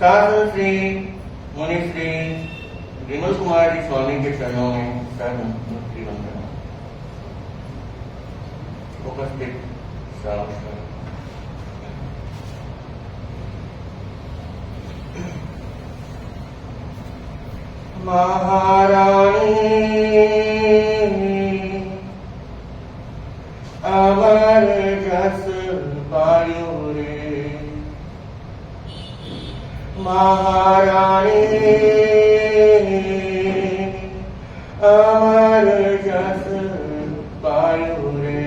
शासन श्री मुनिश्री विमल कुमार जी स्वामी के चरणों में सर्वमुक्ति वंदना। उपस्थित श्रावक महारानी अमर जस पायो रे, महारानी अमर जस पायो रे।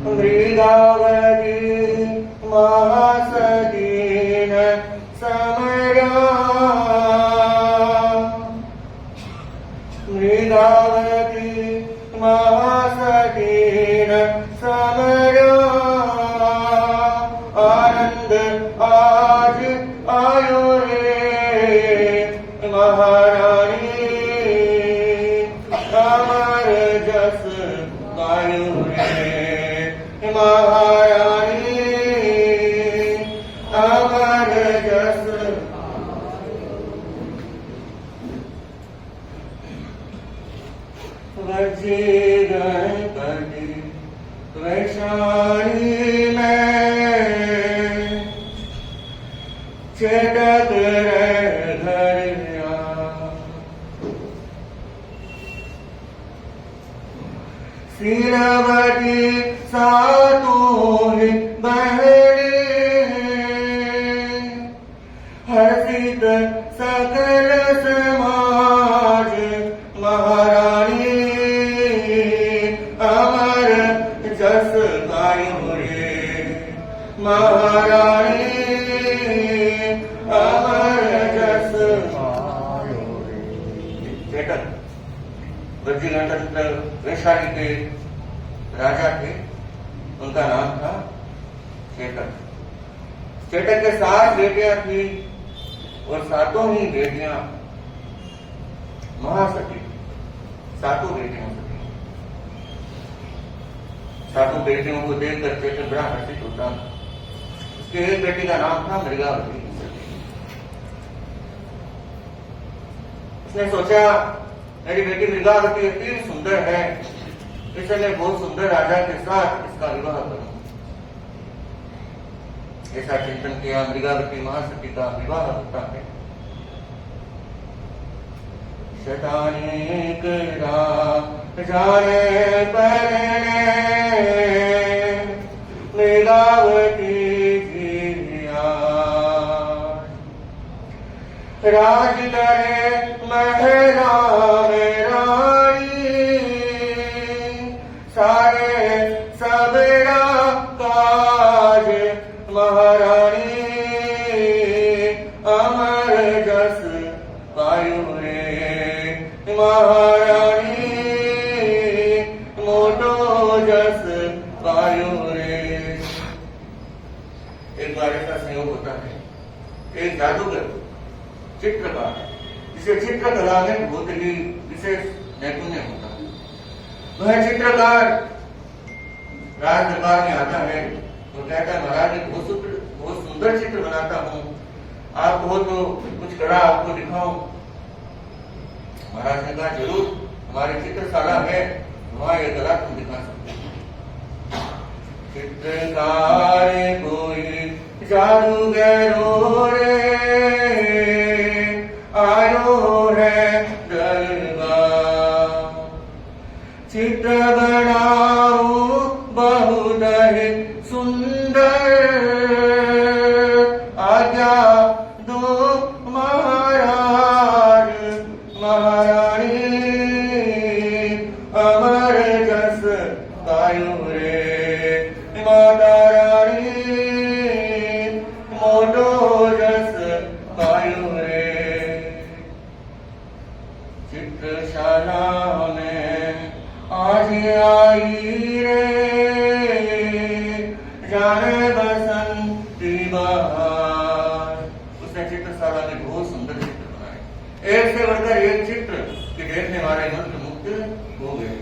मृगावती महासदीन समरा, मृगावती महासदीन समरा। आनंद आज आयो रे, महारानी अमर जस गायो रे, महारानी अमर जस। वज्र गणपति वैशाली में चटक घरिया, सिरवती सातों बहरे, हर्षित सकल समाज। महारानी अमर जस गायो रे, महारानी अमर जस गायो रे। चेतन वज्रगणतंत्र वैशाली के राजा थे, उनका नाम था चेतन। चेतन के 7 बेटियां थी और 7 ही बेटियां महासती, 7 बेटियां सती। 7 बेटियों को देखकर चेतन बड़ा हर्षित होता। उसके एक बेटी का नाम था मृगावती। उसने सोचा मेरी बेटी मृगावती इतनी सुंदर है, इसलिए बहुत सुंदर राजा के साथ इसका विवाह करूं। ऐसा चिंतन किया। मृगावती महासती का विवाह होता है। शतानेक जाने परने मृगावती जिया, राज करे महला में रानी, सारे सबरा काज। महारानी अमर जस पायो रे, महारानी मोटो जस पायो रे। एक बार ऐसा संयोग होता है, एक जादूगर चित्रकार, जिसे चित्रकला में बहुत ही विशेष नैपुण्य होता है, वह चित्रकार राज दरबार में आता है तो कहता है महाराज बहुत सुंदर चित्र बनाता हूँ, आप हो तो कुछ कला आपको दिखाऊं। महाराज ने कहा जरूर, हमारी चित्रशाला है, वहां ये कला तुम दिखा सकते हो। चित्रकार कोई जादूगर रे, आयो है दरबार। चित्र बनाओ बहुत ही सुंदर, आज्ञा दो महाराज। महारानी अमर जस गायो रे, माता रानी मोटो जस गायो रे। चित्रशाला में आज आई रे, जाने बसंती बहार। उसने चित्रशाला में बहुत सुंदर चित्र बनाए, एक से बढ़कर एक चित्र कि देखने वाले मंत्र मुग्ध हो गए।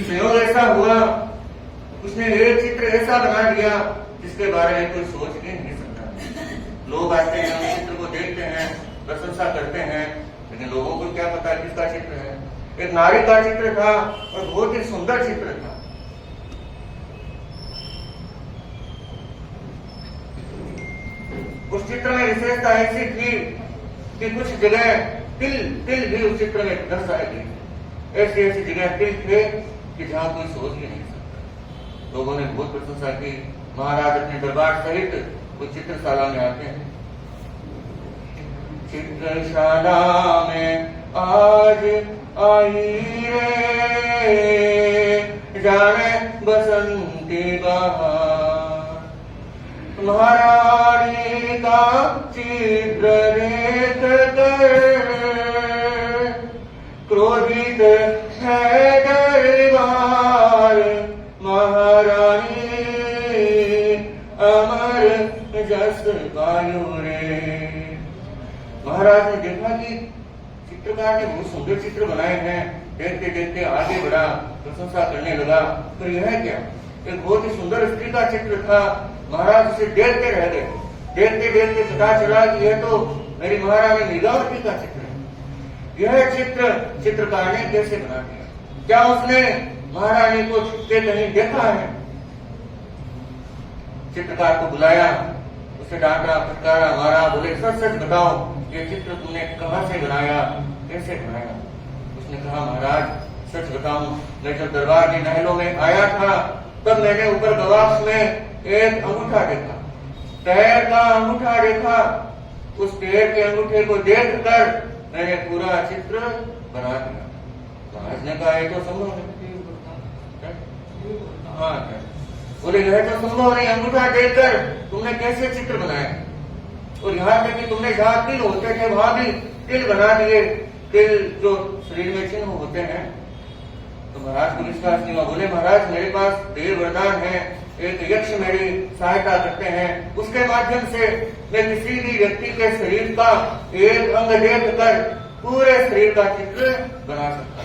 संयोग ऐसा हुआ उसने एक चित्र ऐसा बना दिया जिसके बारे में कोई सोच ही नहीं सकता। लोग आते हैं, उस चित्र को देखते हैं, प्रशंसा करते हैं, लेकिन लोगों को क्या पता किसका चित्र है। एक नारी का चित्र था और बहुत ही सुंदर चित्र था। उस चित्र में विशेषता ऐसी थी कि कुछ जगह तिल भी उस चित्र में दर्शाए गए। ऐसी जगह तिल थे कि जहां कोई सोच ही नहीं सकता। लोगों ने बहुत प्रशंसा की। महाराज अपने दरबार सहित कुछ चित्रशाला में आते हैं। चित्रशाला में आज आई रे जाने बसंती बहार, महारानी का चित्र देख कर क्रोधित है दरबार, महारानी अमर जस गायो रे। महाराज ने देखा कि चित्रकार ने बहुत सुंदर चित्र बनाए हैं। देखते देखते आगे बढ़ा, प्रशंसा करने लगा। तो यह क्या? एक बहुत ही सुंदर स्त्री का चित्र था। महाराज उसे देखते रह गए। देखते देखते पता चला कि यह तो मेरी महारानी लीलावती का चित्र है। यह चित्र चित्रकार ने कैसे बना दिया? क्या उसने महारानी को छुपके कहीं देखा है? चित्रकार को बुलाया, उसे डांटा, फटकारा, मारा। बोले सच सच बताओ, ये चित्र तुमने कहां से बनाया, कैसे बनाया? उसने कहा महाराज सच बताऊं, मैं जब दरबार के महलों में आया था तब मैंने ऊपर गवाक्ष में एक अंगूठा देखा, पैर का अंगूठा देखा। उस पैर के अंगूठे को देखकर मैंने पूरा चित्र बना दिया। महाराज ने कहा ये तो संभव नहीं। हाँ, बोले यह तो संभव नहीं, अंगूठा देखकर तुमने कैसे चित्र बनाया? और यहाँ तक कि तुमने जहाँ तिल होते थे वहां भी तिल बना दिए। तिल जो शरीर में चिन्ह होते हैं। तो महाराज को विश्वास नहीं हुआ। बोले महाराज मेरे पास देव वरदान है, एक यक्ष मेरी सहायता करते हैं, उसके माध्यम से मैं किसी भी व्यक्ति के शरीर का एक अंग देखकर पूरे शरीर का चित्र बना सकता।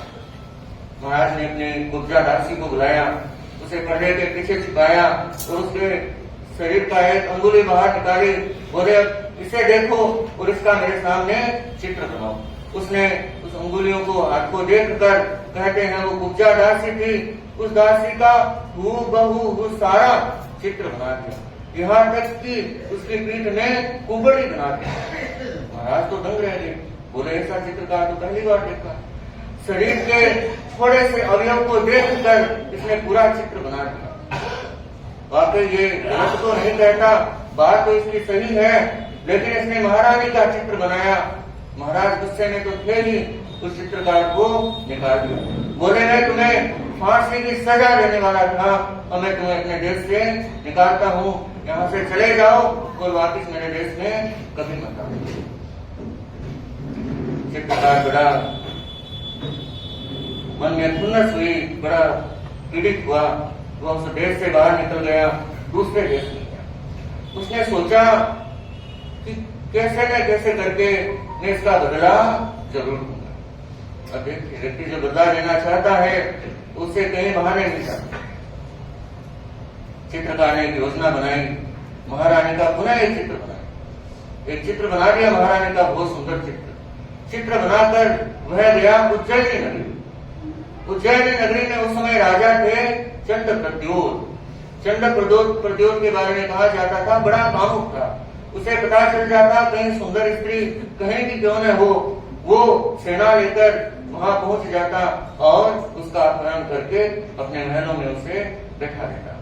महाराज ने अपने कुब्जा दासी को बुलाया, उसे पर्दे के पीछे छिपाया और उसके शरीर का एक अंगुली बाहर निकाली। बोले इसे देखो और इसका मेरे सामने चित्र बनाओ। उसने उस अंगुलियों को, हाथ को देखकर, कहते हैं वो कुब्जा दासी थी, उस दासी का हूबहू सारा चित्र बना दिया। यहाँ तक कि उसकी पीठ में कुबड़ी बना दी। महाराज तो दंग रह गए। बोले ऐसा चित्रकार तो पहली बार देखा। शरीर के थोड़े से अवयव को देखकर इसने पूरा चित्र बना दिया। वाकई ये गलत तो नहीं कहता, बात तो इसकी सही है, लेकिन इसने महारानी का चित्र बनाया। महाराज गुस्से में तो थे ही, उस चित्रकार को निकाल दिया। बोले मैं तुम्हें फांसी की सजा देने वाला था और मैं तुम्हें अपने देश से निकालता हूँ, यहाँ से चले जाओ और वापस मेरे देश में कभी मत आओ। चित्रकार बड़ा मन में खुन्नस हुई, बड़ा पीड़ित हुआ। वह उस देश से बाहर निकल गया, दूसरे देश में गया। उसने सोचा कि कैसे न कैसे करके मैं इसका बदला जरूर दूंगा। अब देखिए, व्यक्ति जो बदला लेना चाहता है उससे कहीं बहाने नहीं चाहता। चित्रकार ने एक योजना बनाई, महारानी का पुनः एक चित्र बनाया। एक चित्र बना दिया महारानी का, बहुत सुंदर चित्र बनाकर वह गया उज्जैनी नगरी। उज्जैनी नगरी में उस समय राजा थे चंद्रप्रद्योत। चंद्रप्रद्योत के बारे में कहा जाता था बड़ा कामुक था। उसे पता चल जाता कहीं सुंदर स्त्री कहीं भी क्यों न हो, वो सेना लेकर वहां पहुंच जाता और उसका अपहरण करके अपने महलों में उसे बैठा देता।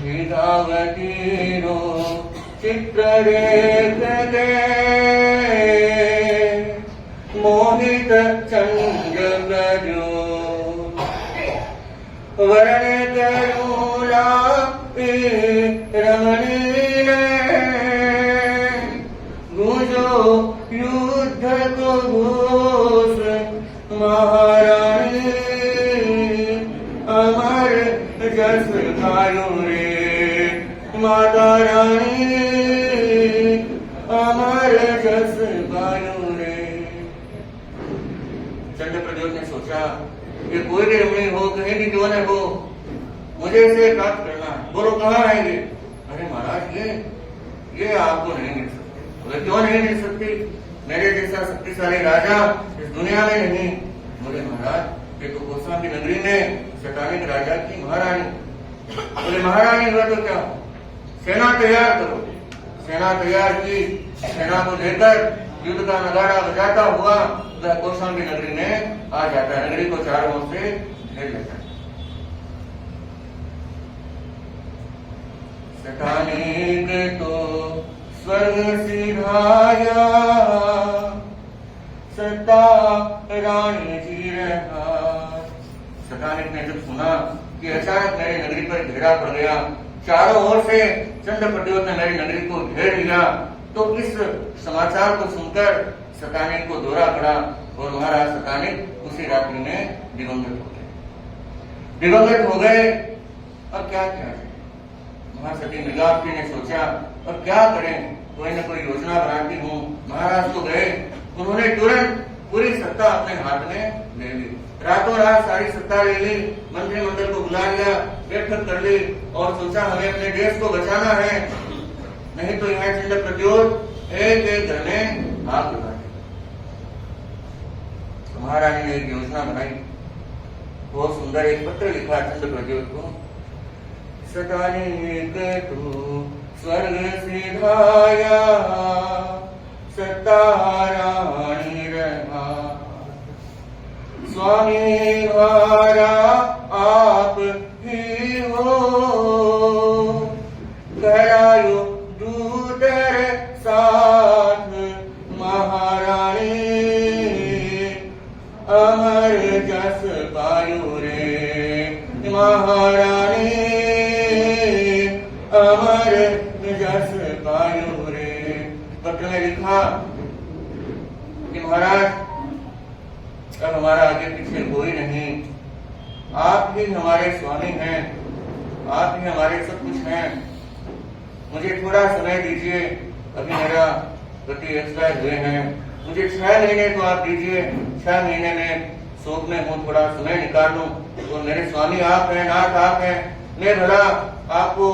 लीलावती रो चित्र देख के मोहित चंद्र जो वरण करूला रमणी गुजो युद्ध को घोष महारानी अमर जस गायो रे माता रानी अमर जस गायो रे। चंद्र प्रद्योत ने सोचा कि कोई भी रमणी हो, कहीं भी क्यों न हो, मुझे इसे प्राप्त करना है। बोलो कहाँ है ये? अरे महाराज ये आपको नहीं मिल सकती। बोले क्यों नहीं मिल सकती? मेरे जैसा शक्तिशाली राजा इस दुनिया में नहीं। बोले महाराज ये तो कौशाम्बी नगरी में शतानिक राजा की महारानी। बोले महारानी हुआ तो क्या, सेना तैयार करो। सेना तैयार की, सेना को लेकर युद्ध का नगाड़ा बजाता हुआ वह कौशाम्बी नगरी में आ जाता है। नगरी को चारों ओर से घेर लेता है। शतानिक तो स्वर्ग सिधाया, सत्ता रानी जी रहा। शतानिक ने जब सुना कि अचानक मेरी नगरी पर घेरा पड़ गया, चारों ओर से चंद्र प्रद्योत ने मेरी नगरी को घेर लिया, तो इस समाचार को सुनकर शतानिक को दौरा पड़ा और महाराज शतानिक उसी रात्रि में दिवंगत हो गए। दिवंगत हो गए। अब क्या किया जाए? महासती मृगावती ने सोचा अब क्या करें, कोई न कोई योजना बनाती हूँ। महाराज तो गए, उन्होंने तुरंत पूरी सत्ता अपने हाथ में ले ली। रातों रात सारी सत्ता ले ली, मंत्रिमंडल को बुला लिया, बैठक कर ली और सोचा हमें अपने देश को बचाना है, नहीं तो यह चंद्र प्रद्योत एक एक घर में आग लगा देगा। महारानी ने एक योजना बनाई, बहुत सुंदर एक पत्र लिखा चंद्र प्रद्योत को। शतानिक तू स्वर्ग सिधाया, सत्ता रानी रहा। स्वामी हमारा आप ही हो, करायो दूतर साथ महारानी। अमर जस पायो रे महारानी, अमर जस पायो रे। पत्र में लिखा कि महाराज अब हमारा आगे पीछे कोई नहीं, आप ही हमारे स्वामी हैं, आप ही हमारे सब कुछ हैं। मुझे थोड़ा समय दीजिए, अभी मेरा पति एक्सपायर हुए हैं, मुझे 6 महीने तो आप दीजिए। 6 महीने में शोक में हूँ, थोड़ा समय निकाल लूं। और मेरे स्वामी आप हैं, नाथ आप हैं, मैं भला आपको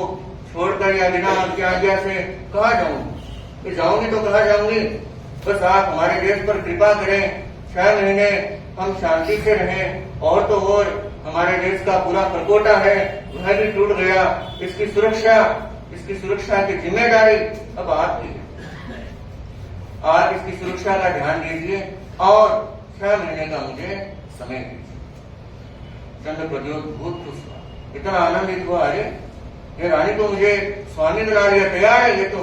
छोड़कर या बिना आपकी आज्ञा से कहाँ जाऊँ? जाऊंगी तो कहाँ जाऊंगी? बस आप हमारे देश पर कृपा करें, 6 महीने हम शांति से रहें। और तो और हमारे देश का पूरा परकोटा है, वह भी टूट गया। इसकी सुरक्षा की जिम्मेदारी अब आपकी है। आप इसकी सुरक्षा का ध्यान दीजिए और 6 महीने का मुझे समय दीजिए। चंद्र प्रद्योत बहुत खुश हुआ, इतना आनंदित हुआ, अरे ये रानी तो मुझे स्वामी बना लिया, तैयार है ये तो,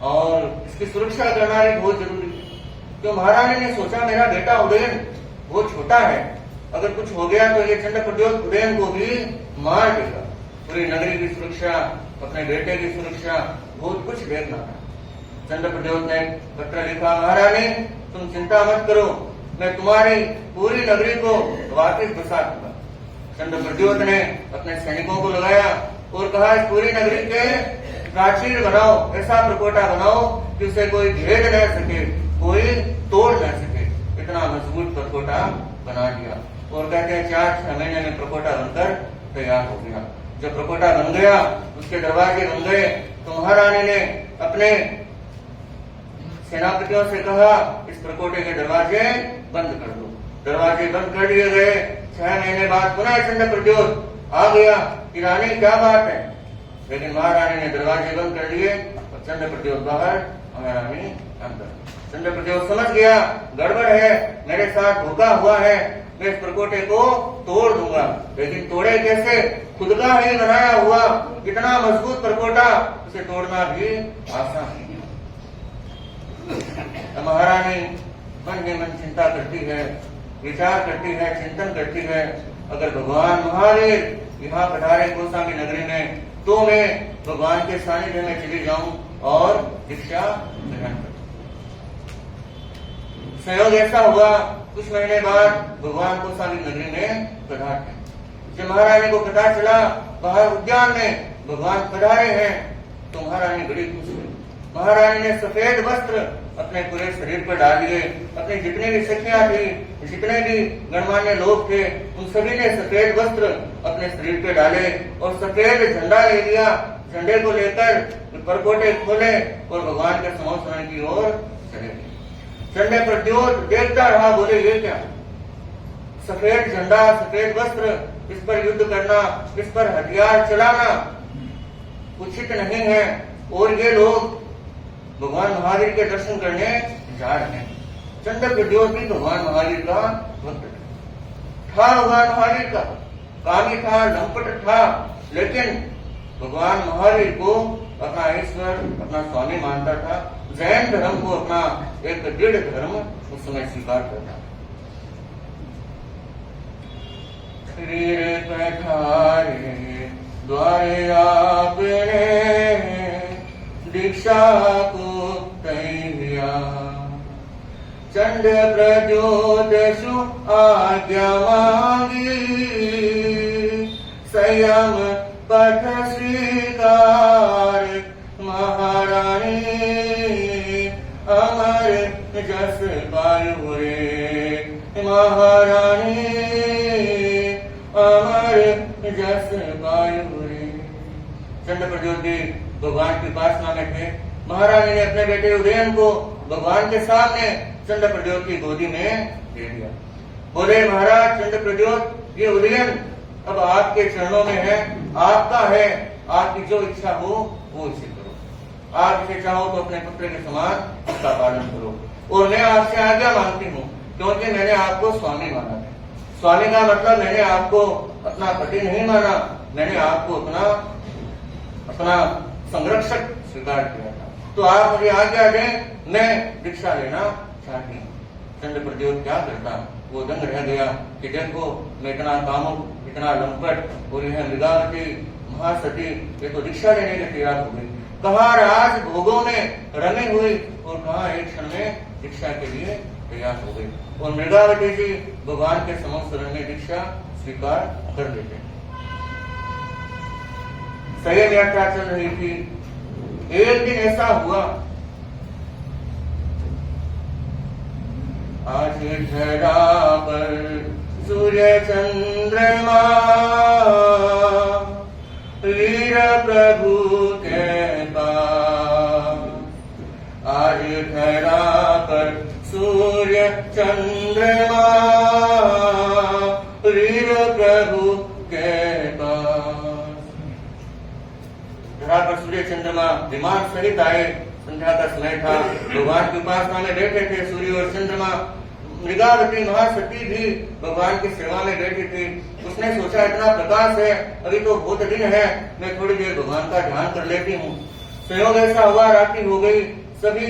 और इसकी सुरक्षा करना भी बहुत जरूरी है। तो महारानी ने सोचा मेरा बेटा उदयन बहुत छोटा है, अगर कुछ हो गया तो ये चंद्र प्रद्योत उदयन को भी मार देगा। पूरी नगरी की सुरक्षा, अपने बेटे की सुरक्षा, बहुत कुछ देखना था। चंद्र प्रद्योत ने पत्र लिखा, महारानी तुम चिंता मत करो, मैं तुम्हारी पूरी नगरी को वापस बसा दूंगा। चंद्र प्रद्योत ने अपने सैनिकों को लगाया और कहा इस पूरी नगरी के प्राचीर बनाओ, ऐसा प्रकोटा बनाओ कि उसे कोई घेर न सके, कोई तोड़ न सके। इतना मजबूत प्रकोटा बना दिया और कहते हैं 4-6 महीने में प्रकोटा बनकर तैयार हो गया। जब प्रकोटा बन गया, उसके दरवाजे बन गए, तो महारानी ने अपने सेनापतियों से कहा इस प्रकोटे के दरवाजे बंद कर दो। दरवाजे बंद कर दिए गए। 6 महीने बाद पुनः चंद्र प्रद्योत आ गया कि रानी क्या बात है, लेकिन महारानी ने दरवाजे बंद कर दिए और चंद्र प्रद्योत बाहर, महारानी अंदर। चंद्र प्रद्योत समझ गया गड़बड़ है, मेरे साथ धोखा हुआ है, मैं इस प्रकोटे को तोड़ दूंगा। लेकिन तोड़े कैसे? खुद का ही बनाया हुआ इतना मजबूत प्रकोटा, उसे तोड़ना भी आसान नहीं। महारानी मन ही मन चिंता करती है, विचार करती है, चिंतन करती है, अगर भगवान महावीर यहाँ पधारे कौशाम्बी नगरी में तो मैं भगवान के सानिध्य में चली जाऊं और दीक्षा ग्रहण करूं। संयोग ऐसा हुआ, कुछ महीने बाद भगवान कौशाम्बी नगरी में पधारते। जब महारानी को पता चला बाहर उद्यान में भगवान पधारे हैं, तो महारानी बड़ी खुश हुई। महारानी ने सफेद वस्त्र अपने पूरे शरीर पर डाल लिए। अपने जितने भी सखियां थी, जितने भी गणमान्य लोग थे, उन सभी ने सफेद वस्त्र अपने शरीर पे डाले और सफेद झंडा ले लिया। झंडे को लेकर परकोटे खोले और भगवान के समोसरण की ओर चले गए। झंडे पर द्योत देखता रहा, बोले ये क्या, सफेद झंडा, सफेद वस्त्र, इस पर युद्ध करना, इस पर हथियार चलाना उचित नहीं है। और ये लोग भगवान महावीर के दर्शन करने जा रहे हैं। चंद्र प्रद्योत भी भगवान महावीर का भक्त था, भगवान महावीर का कामी था, लंपट था, लेकिन भगवान महावीर को अपना ईश्वर, अपना स्वामी मानता था। जैन धर्म को अपना एक दृढ़ धर्म उस समय स्वीकार करता। शरीर पधारे द्वारे आपने दीक्षा को तैया, चंड प्रद्योत सु आज्ञा मांगी, संयम पथ स्वीकार महारानी, अमर जस पायु रे महारानी, अमर जस पायु रे। चंड प्रद्योत भगवान की उपासना में थे। महारानी ने अपने बेटे उदयन को भगवान के सामने चंड प्रद्योत की गोदी में दे दिया। बोले महाराज चंड प्रद्योत, ये उदयन अब आपके चरणों में है, आपका है, आपकी जो इच्छा हो वो इसे करो। आप इसे चाहो तो अपने पुत्र के समान उसका पालन करो। और मैं आपसे आज्ञा मांगती हूँ, क्योंकि मैंने आपको स्वामी माना है। स्वामी का मतलब मैंने आपको अपना पति नहीं माना, मैंने आपको अपना संरक्षक स्वीकार किया था। तो आप मुझे आज्ञा दें, मैं दीक्षा लेना चाहती हूँ। चंड प्रद्योत क्या करता, वो दंग रह गया कि देखो मैं इतना कामुक, इतना लंपट, और यह मृगावती महासती ये तो दीक्षा लेने के तैयार हो गई। कहाँ राज भोगों में रमी हुई और कहाँ एक क्षण में दीक्षा के लिए तैयार हो गई। और मृगावती जी भगवान के समोसरण में दीक्षा स्वीकार कर देते। संयम यात्रा चल रही थी। एक दिन ऐसा हुआ, आज धरा पर सूर्य चंद्रमा, वीर प्रभु के पास। आज धरा पर सूर्य चंद्रमा, वीर प्रभु के पास। धरा पर सूर्य चंद्रमा विमान सहित आए। संध्या का समय था, भगवान की उपासना में बैठे थे सूर्य और चंद्रमा। मृगावती महासती भी भगवान की सेवा में बैठी थी। उसने सोचा इतना प्रकाश है, अभी तो बहुत दिन है, मैं थोड़ी देर भगवान का ध्यान कर लेती हूँ। संयोग ऐसा हुआ, रात्रि हो गई, सभी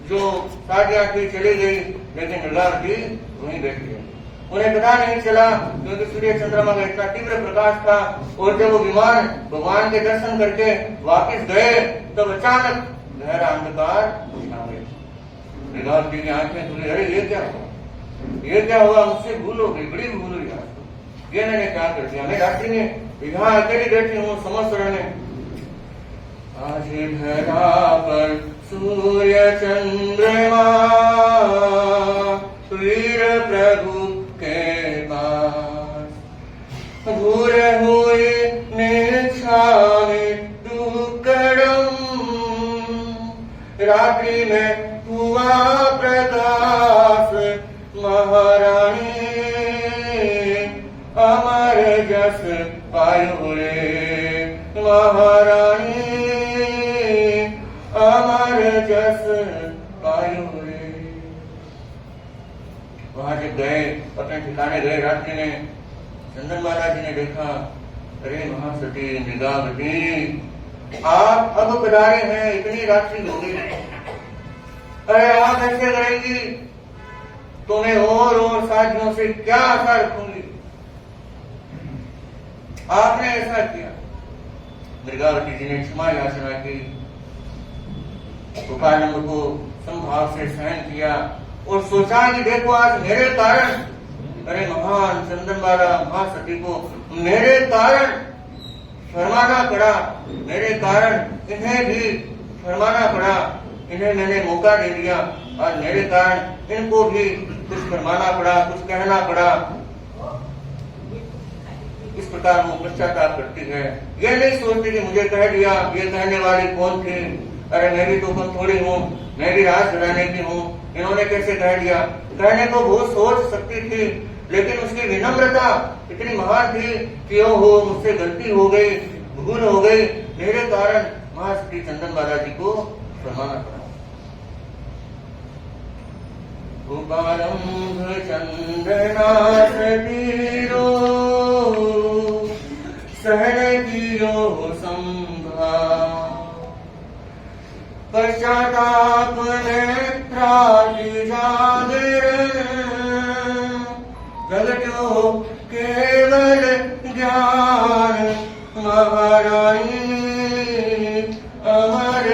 जो साथियां थी चली गई, लेकिन मृगावती वहीं बैठ गई। उन्हें पता नहीं चला, क्योंकि सूर्य चंद्रमा का इतना तीव्र प्रकाश था। और जब वो विमान भगवान के दर्शन करके वापस गए, तब अचानक गहरा अंधकार छा गया। मृगावती की आंखें खुली, अरे ये क्या हुआ, ये क्या हुआ, मुझसे भूल हो गई, बड़ी भूल हुई आज। ये मैंने क्या कर दिया, मैं रात्रि में यहाँ अकेली बैठी हूँ समोसरण में। आज धरा पर सूर्य चंद्रमा, वीर प्रभु के पास। भूर हुई निछावे दुकड़म, रात्रि में हुआ प्रकाश महारानी, अमर जस पायु रे महारानी, अमर जस पायु रे। वहां जब गए, अपने ठिकाने गए रात्रि में, चंदन महाराज जी ने देखा, अरे महासती मृगावती, आप अब पधारे हैं, इतनी रात्रि हो गई, अरे आप ऐसे करेंगी तो मैं और साथियों से क्या आशा रखूंगी। आपने ऐसा किया। मृगावती जी ने क्षमा याचना की, गोपालंब को संभाव से सहन किया और सोचा कि देखो आज मेरे कारण, अरे महान चंदन वाला महासती को मेरे कारण फरमाना पड़ा, मेरे कारण इन्हें भी फरमाना पड़ा, इन्हें मैंने मौका दे दिया और मेरे कारण इनको भी कुछ फरमाना पड़ा, कुछ कहना पड़ा। इस प्रकार वो पश्चाताप करती है। ये नहीं सोचती कि मुझे कह दिया, ये कहने वाली कौन थी, अरे मैं भी तो कौन थोड़ी हूँ, मैं भी राज घराने की हूँ, इन्होंने कैसे कह दिया। कहने को बहुत सोच सकती थी, लेकिन उसकी विनम्रता इतनी महान थी कि ओ हो मुझसे गलती हो गई, भूल हो गई, मेरे कारण महाश्री चंदन बालाजी को फरमाना पड़ा। उपारंभ चंदनासतीरो सहन कियो संभाव, पश्चाताप नेत्रादि जागरण, प्रगट्यो केवल ज्ञान महारानी, अमर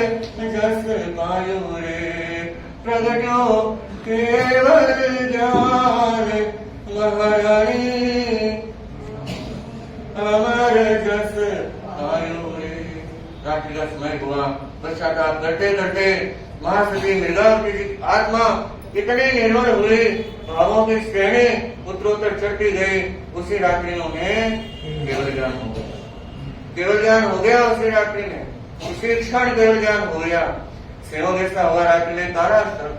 जस पायो रे। प्रगट्यो केवल ज्ञान महारानी, अमर जस पायो रे। रात्रि का समय हुआ, पश्चाताप करते करते महासती मृगावती जी की आत्मा इतनी निर्मल हुई, भावों की श्रेणी उत्तरोत्तर चढ़ती गई। उसी रात्रि में उन्हें केवल ज्ञान हो गया, केवल ज्ञान हो गया उसी रात्रि में, उसी क्षण केवल ज्ञान हो गया। सेवक ऐसा हुआ रात्रि में काला सर्प,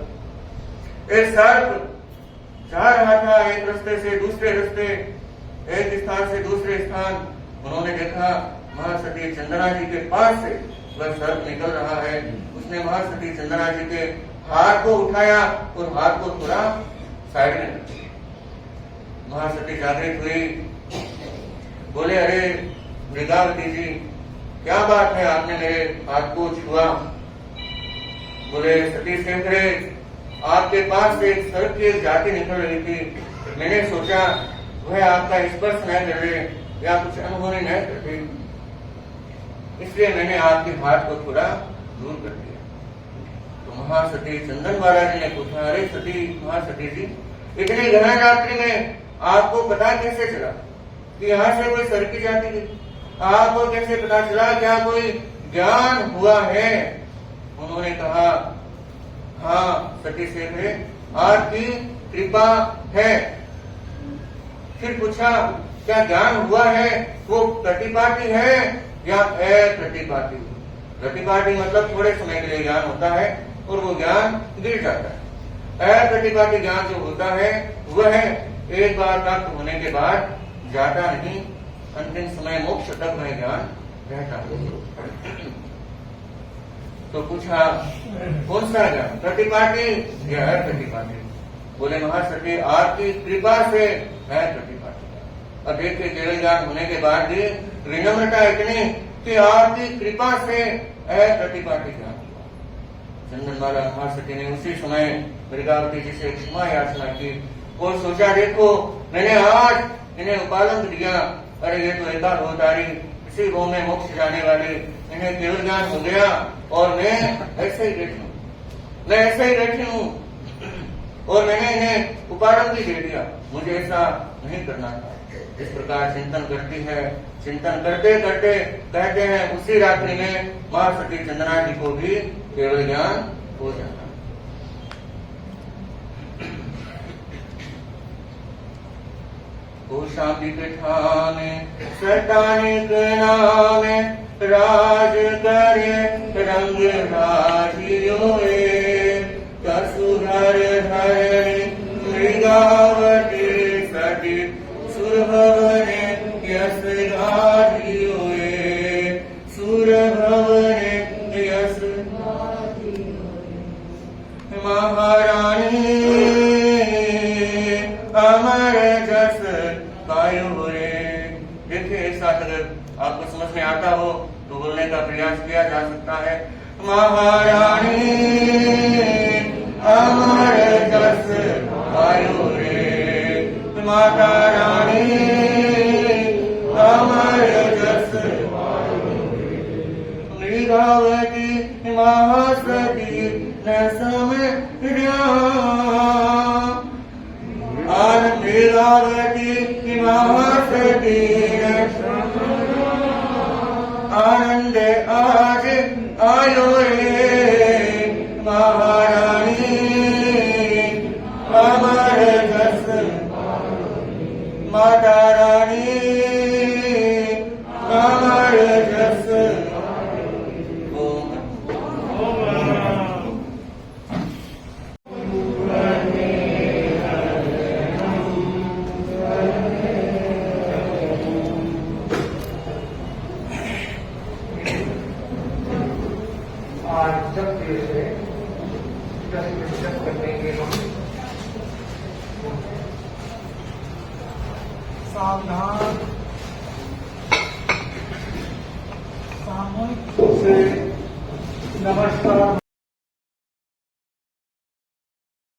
एक सर्प जा रहा था एक रास्ते से दूसरे रास्ते, एक स्थान से दूसरे स्थान। उन्होंने देखा महासती चंदना जी के पास से वह सर्प निकल रहा है। उसने महासती चंदना जी के हाथ को उठाया और हाथ को थोड़ा साइड में रख दिया। महासती जागृत हुई, बोले अरे मृगावती जी क्या बात है, आपने मेरे हाथ को छुआ। बोले सती शेखरे, आपके पास से एक सर्प की जाति निकल रही थी, मैंने सोचा वह आपका स्पर्श न कर रहे या कुछ अनुभव न करते, इसलिए मैंने आपके हाथ को थोड़ा दूर कर दिया। तो महासती चंदन बालाजी ने पूछा, अरे सती महासती जी, इतनी गहन रात्रि में आपको पता कैसे चला कि यहाँ से कोई सर्प की जाति थी? आपको कैसे पता चला, क्या कोई ज्ञान हुआ है? उन्होंने कहा, हाँ सती शेखरे, आपकी कृपा है। फिर पूछा, क्या ज्ञान हुआ है वो प्रतिपाटी है या प्रतिपाटी? प्रतिपाटी मतलब थोड़े समय के लिए ज्ञान होता है और वो ज्ञान गिर जाता है। प्रतिपाटी ज्ञान जो होता है वह एक बार प्राप्त होने के बाद जाता नहीं, अंतिम समय मोक्ष तक वह ज्ञान रहता है। तो पूछा कौन सा ज्ञान, प्रतिपाटी या है प्रतिपाटी? बोले महासती आपकी कृपा से है प्रतिपाटी। और देखिए केवल ज्ञान होने के बाद भी विनम्रता इतनी कि आपकी कृपा से है प्रतिपाटी ज्ञान हुआ। चंदन बाला महासती ने उसी समय मृगावती जी से क्षमा याचना की और सोचा, देखो मैंने आज इन्हें उपालंक दिया, अरे ये तो एकाध अवतारी इसी गो में मोक्ष जाने वाले, इन्हें केवल ज्ञान हो गया और मैं ऐसे ही बैठी हूँ, मैं ऐसे ही बैठी हूँ और मैंने इन्हें उपालंक भी दे दिया, मुझे ऐसा नहीं करना था। इस प्रकार चिंतन करती है। चिंतन करते करते कहते हैं उसी रात्रि में महासती चंदना जी को भी केवल ज्ञान हो जाता। कौशाम्बी के ठाने सतानिक नामे राज करे रंग राजियोए, कसुधर धरणी मृगावती सती सुरभवने यस गाधियोए, सुरभवने यस महारानी, अमर जस पायो रे। देखिए एक साथ अगर आपको समझ में आता हो तो बोलने का प्रयास किया जा सकता है। महारानी अमर जस पायो रे, माता रानी अमर जस पायो रे। मृगावती महासती न समर्या, मृगावती महासती आनंद आज आयो रे, माता रानी हमारे जस आज जब से कर देंगे हम सावधान सामूहिक रूप से नमस्कार।